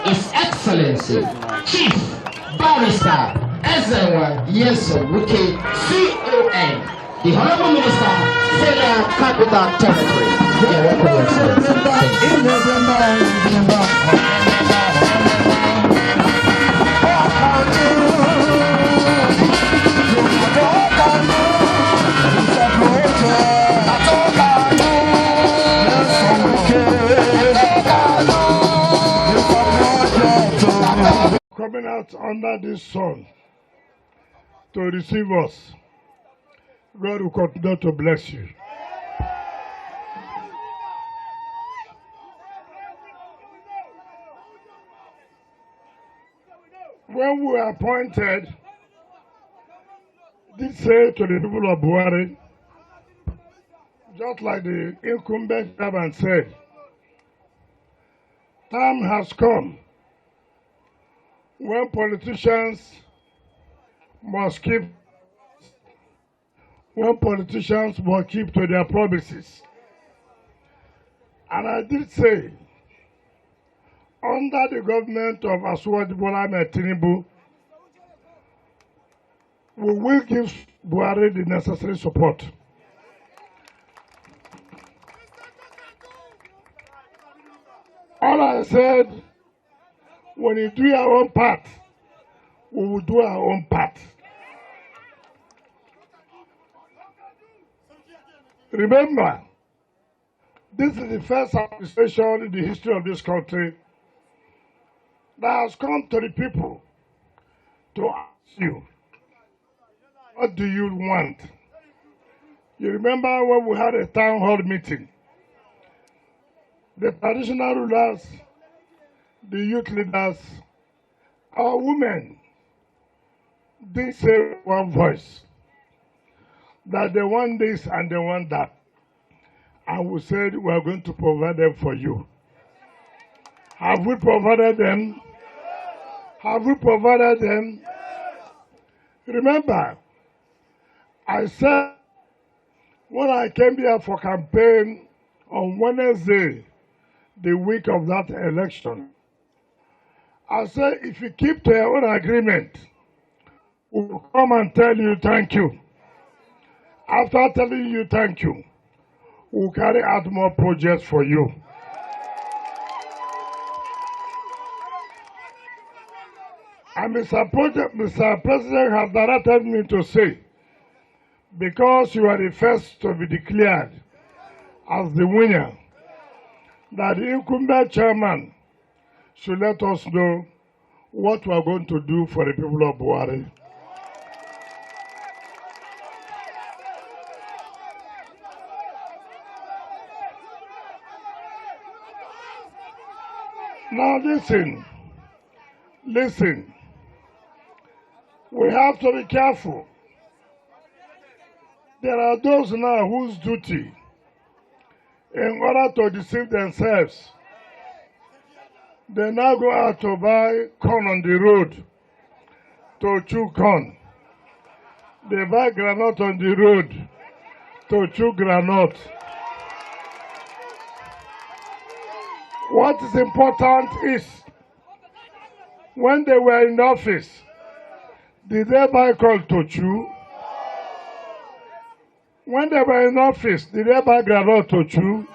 His Excellency, Chief Barrister Ezenwa Yeso Wike, CON, the Honorable Minister, Federal Capital Territory. You're welcome, Your Excellency. Coming out under this sun to receive us, God will continue to bless you. When we were appointed, did say to the people of Buhari, just like the incumbent government said, time has come when politicians must keep to their promises. And I did say, under the government of Asiwaju Bola Ahmed Tinubu, we will give Buhari the necessary support. All I said, when you do your own part, we will do our own part. Remember, this is the first administration in the history of this country that has come to the people to ask you, what do you want? You remember when we had a town hall meeting? The traditional rulers, the youth leaders, our women did say one voice that they want this and they want that. And we said we are going to provide them for you. Have we provided them? Have we provided them? Remember, I said when I came here for campaign on Wednesday, the week of that election, I said, if you keep to your own agreement, we will come and tell you thank you. After telling you thank you, we'll carry out more projects for you. And Mr. President has directed me to say, because you are the first to be declared as the winner, that the incumbent chairman should let us know what we are going to do for the people of Buhari. Now listen. We have to be careful. There are those now whose duty, in order to deceive themselves, they now go out to buy corn on the road to chew corn. They buy granite on the road to chew granite. What is important is, when they were in office, did they buy corn to chew? When they were in office, did they buy granite to chew?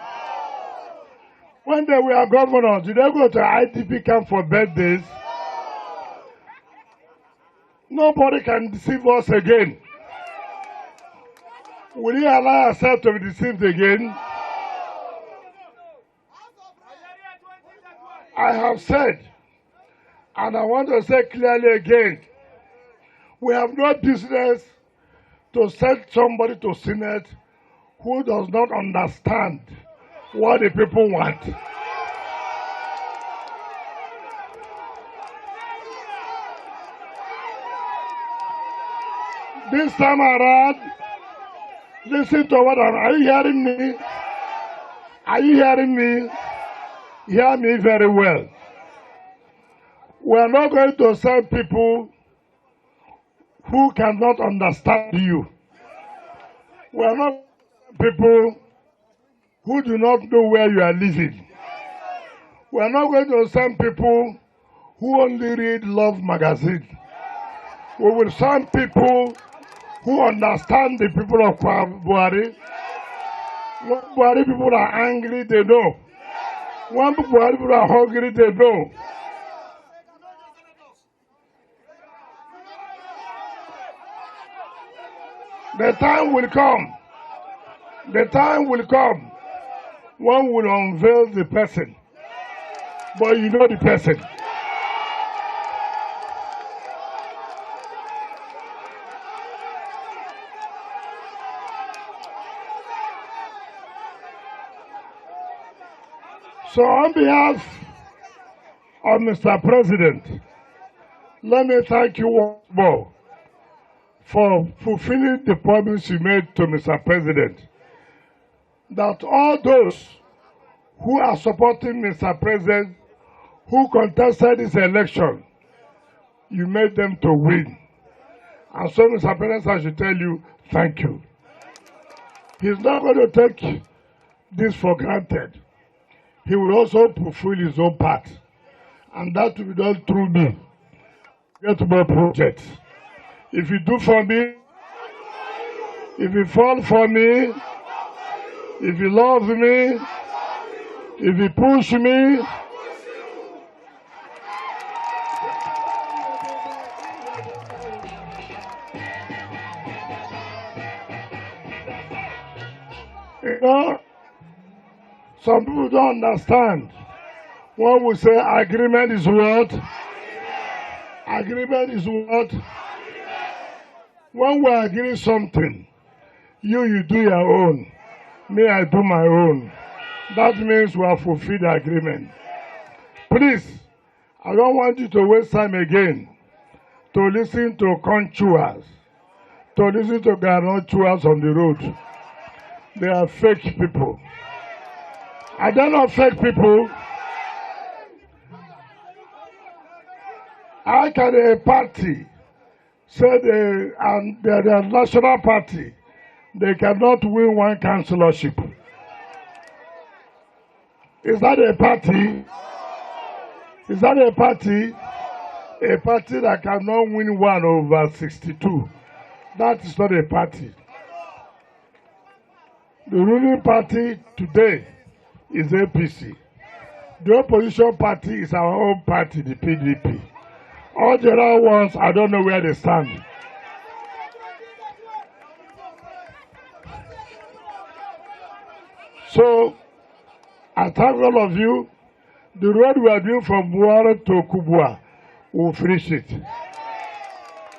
When they were governors, did they go to IDP camp for birthdays? Nobody can deceive us again. Will you allow ourselves to be deceived again? I have said, and I want to say clearly again, we have no business to send somebody to Senate who does not understand what the people want. This time around, listen to what are you hearing me? Are you hearing me? Hear me very well. We are not going to send people who cannot understand you. We are not people who do not know where you are living. We are not going to send people who only read love magazine. We will send people who understand the people of Buhari. When Buhari people are angry, they know. When Buhari people are hungry, they know. The time will come. The time will come. One will unveil the person. But you know the person. So on behalf of Mr. President, let me thank you once more for fulfilling the promise you made to Mr. President, that all those who are supporting Mr. President, who contested this election, you made them to win. And so, Mr. President, I should tell you, thank you. He's not going to take this for granted. He will also fulfill his own part. And that will be done through me. Get more projects. If you do for me, if you fall for me, if you love me, if you push me, you know, some people don't understand. One will say agreement is what? Agreement is what? When we agree something, you do your own. Me, I do my own. That means we have fulfilled the agreement. Please, I don't want you to waste time again to listen to contours, to listen to garnotures on the road. They are fake people. Are they not fake people? How can a party say they're a national party, they cannot win one councillorship? Is that a party? Is that a party? A party that cannot win 1/62. That is not a party. The ruling party today is APC. The opposition party is our own party, the PDP. All the other ones, I don't know where they stand. So, I thank all of you. The road we are doing from Buhari to Kubwa, we'll finish it.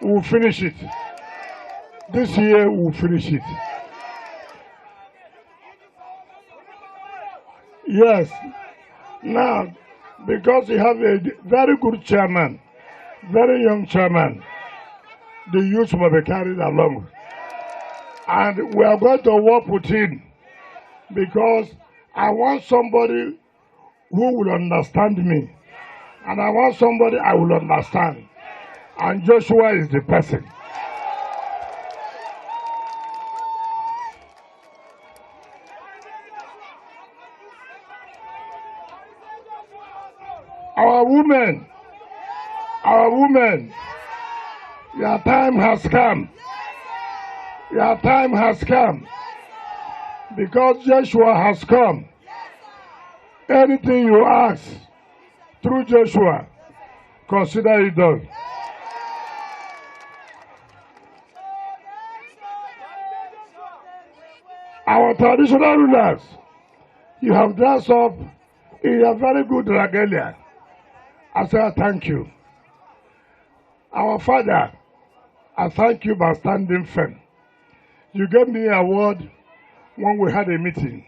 We'll finish it. This year, we'll finish it. Yes. Now, because you have a very good chairman, very young chairman, the youth will be carried along. And we are going to work with him because I want somebody who will understand me. And I want somebody I will understand. And Joshua is the person. Our women, your time has come. Your time has come. Because Joshua has come. Anything you ask through Joshua, consider it done. Our traditional rulers, you have dressed up in a very good regalia. I say thank you. Our father, I thank you by standing firm. You gave me an award when we had a meeting.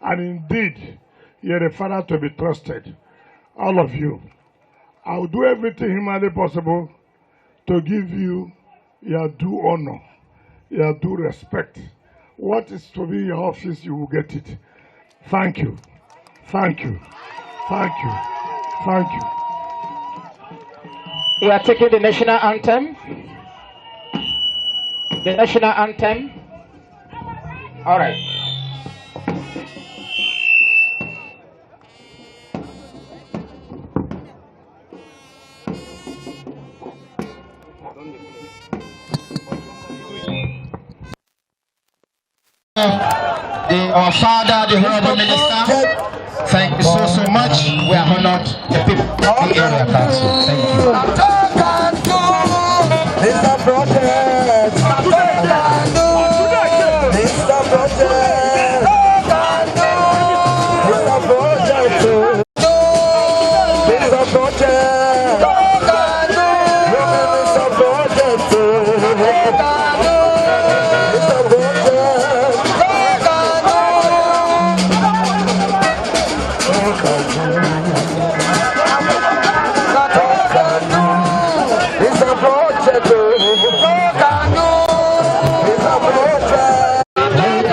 And indeed, you're a father to be trusted. All of you. I will do everything humanly possible to give you your due honor, your due respect. What is to be your office, you will get it. Thank you. Thank you. Thank you. Thank you. We are taking the national anthem. The national anthem. All right. our father, the Honorable Minister. Thank you so much. We are honored, the people of the area council. Thank you.